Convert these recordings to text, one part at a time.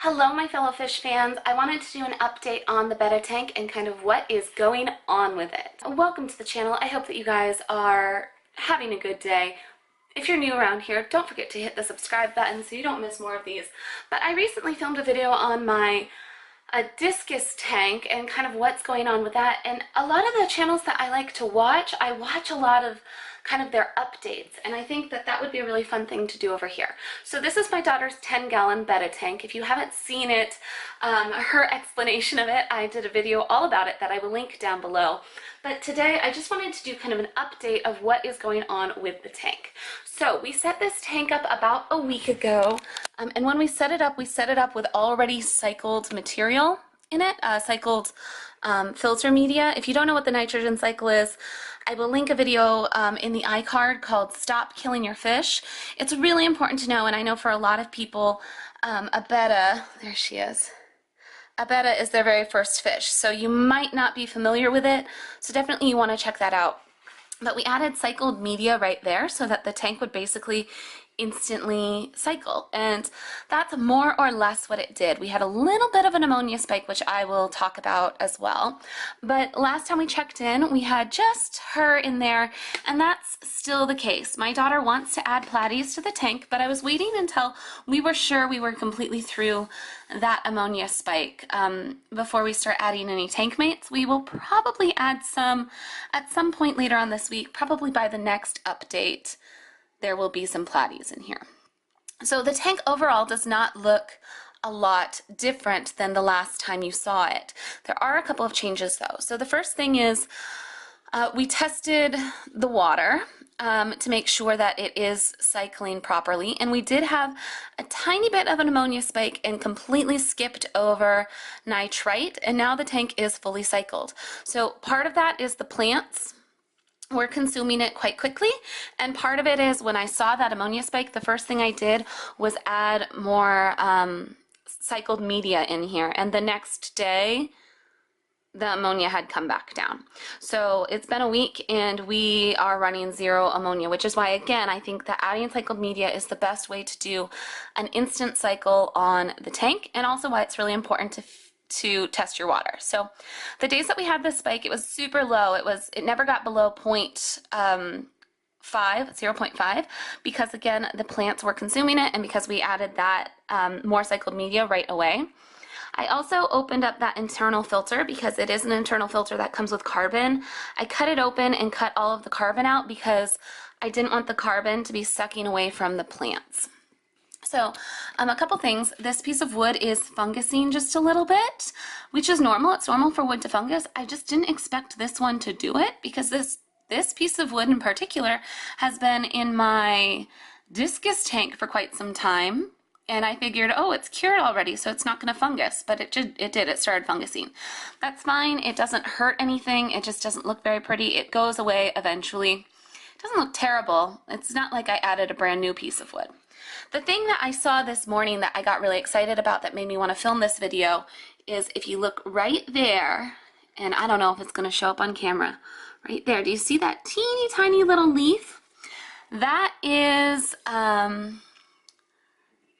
Hello my fellow fish fans. I wanted to do an update on the Betta tank and kind of what is going on with it. Welcome to the channel. I hope that you guys are having a good day. If you're new around here, don't forget to hit the subscribe button so you don't miss more of these. But I recently filmed a video on my discus tank and kind of what's going on with that, and a lot of the channels that I like to watch, I watch a lot of kind of their updates, and I think that that would be a really fun thing to do over here. So this is my daughter's 10-gallon Betta tank. If you haven't seen it, her explanation of it, I did a video all about it that I will link down below. But today I just wanted to do kind of an update of what is going on with the tank. So we set this tank up about a week ago, and when we set it up with already cycled material in it, cycled filter media. If you don't know what the nitrogen cycle is, I will link a video in the iCard called Stop Killing Your Fish. It's really important to know, and I know for a lot of people, a Betta, there she is, a Betta is their very first fish, so you might not be familiar with it, so definitely you want to check that out. But we added cycled media right there so that the tank would basically instantly cycle, and that's more or less what it did. We had a little bit of an ammonia spike, which I will talk about as well, but last time we checked in we had just her in there, and that's still the case. My daughter wants to add platies to the tank, but I was waiting until we were sure we were completely through that ammonia spike before we start adding any tank mates. We will probably add some at some point later on this week, probably by the next update. There will be some platies in here. So the tank overall does not look a lot different than the last time you saw it. There are a couple of changes though. So the first thing is we tested the water to make sure that it is cycling properly, and we did have a tiny bit of an ammonia spike and completely skipped over nitrite, and now the tank is fully cycled. So part of that is the plants. We're consuming it quite quickly, and part of it is when I saw that ammonia spike, the first thing I did was add more cycled media in here, and the next day the ammonia had come back down. So it's been a week and we are running zero ammonia, which is why, again, I think that adding cycled media is the best way to do an instant cycle on the tank, and also why it's really important to test your water. So the days that we had this spike, it was super low. It never got below 0.5, because again, the plants were consuming it, and because we added that more cycled media right away. I also opened up that internal filter because it is an internal filter that comes with carbon. I cut it open and cut all of the carbon out because I didn't want the carbon to be sucking away from the plants. So a couple things. This piece of wood is fungusing just a little bit, which is normal. It's normal for wood to fungus. I just didn't expect this one to do it because this piece of wood in particular has been in my discus tank for quite some time, and I figured, oh, it's cured already, so it's not going to fungus, but it did. It started fungusing. That's fine. It doesn't hurt anything. It just doesn't look very pretty. It goes away eventually. It doesn't look terrible. It's not like I added a brand new piece of wood. The thing that I saw this morning that I got really excited about that made me want to film this video is if you look right there, and I don't know if it's going to show up on camera, right there. Do you see that teeny tiny little leaf? That is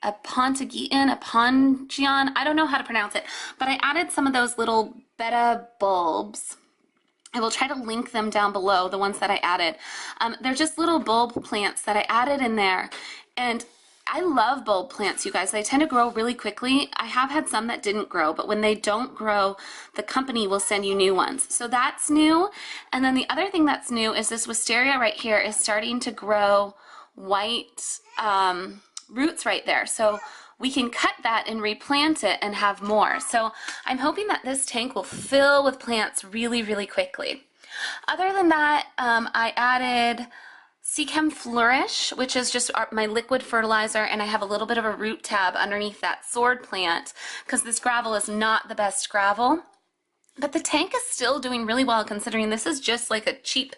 aponogeton, I don't know how to pronounce it, but I added some of those little Betta bulbs. I will try to link them down below, the ones that I added. They're just little bulb plants that I added in there, and I love bulb plants, you guys. They tend to grow really quickly. I have had some that didn't grow, but when they don't grow, the company will send you new ones. So that's new. And then the other thing that's new is this wisteria right here is starting to grow white roots right there. So we can cut that and replant it and have more. So I'm hoping that this tank will fill with plants really, really quickly. Other than that, I added Seachem Flourish, which is just my liquid fertilizer, and I have a little bit of a root tab underneath that sword plant because this gravel is not the best gravel. But the tank is still doing really well considering this is just like a cheap,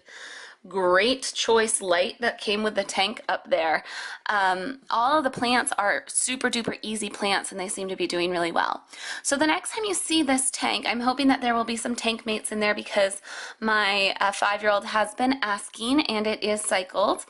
great choice light that came with the tank up there. All of the plants are super duper easy plants and they seem to be doing really well. So the next time you see this tank, I'm hoping that there will be some tank mates in there because my 5-year-old has been asking, and it is cycled.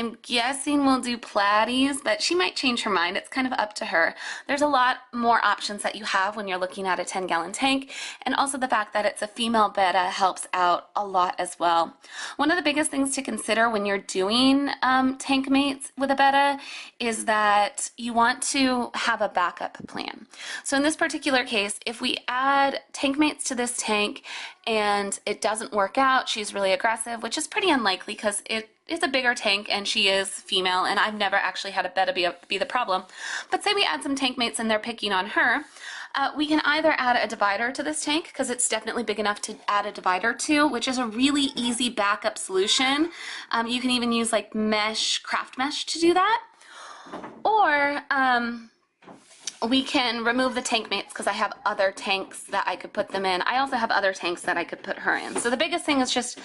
I'm guessing we'll do platies, but she might change her mind. It's kind of up to her. There's a lot more options that you have when you're looking at a 10-gallon tank, and also the fact that it's a female betta helps out a lot as well. One of the biggest things to consider when you're doing tank mates with a betta is that you want to have a backup plan. So in this particular case, if we add tank mates to this tank and it doesn't work out, she's really aggressive, which is pretty unlikely because it's a bigger tank and she is female, and I've never actually had a betta be the problem. But say we add some tank mates and they're picking on her, we can either add a divider to this tank, because it's definitely big enough to add a divider to, which is a really easy backup solution. You can even use like craft mesh to do that. Or we can remove the tank mates because I have other tanks that I could put them in. I also have other tanks that I could put her in. So the biggest thing is just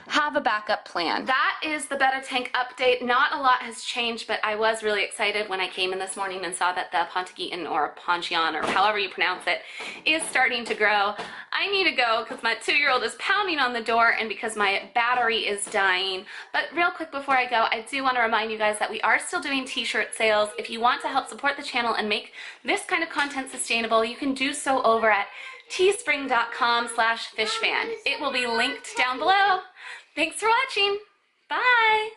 have a backup plan. That is the betta tank update. Not a lot has changed, but I was really excited when I came in this morning and saw that the aponogeton, or ponchion, or however you pronounce it, is starting to grow. I need to go because my 2-year-old is pounding on the door and because my battery is dying. But real quick before I go, I do want to remind you guys that we are still doing t-shirt sales. If you want to help support the channel and make this kind of content sustainable, you can do so over at teespring.com/fishfan. It will be linked down below. Thanks for watching. Bye.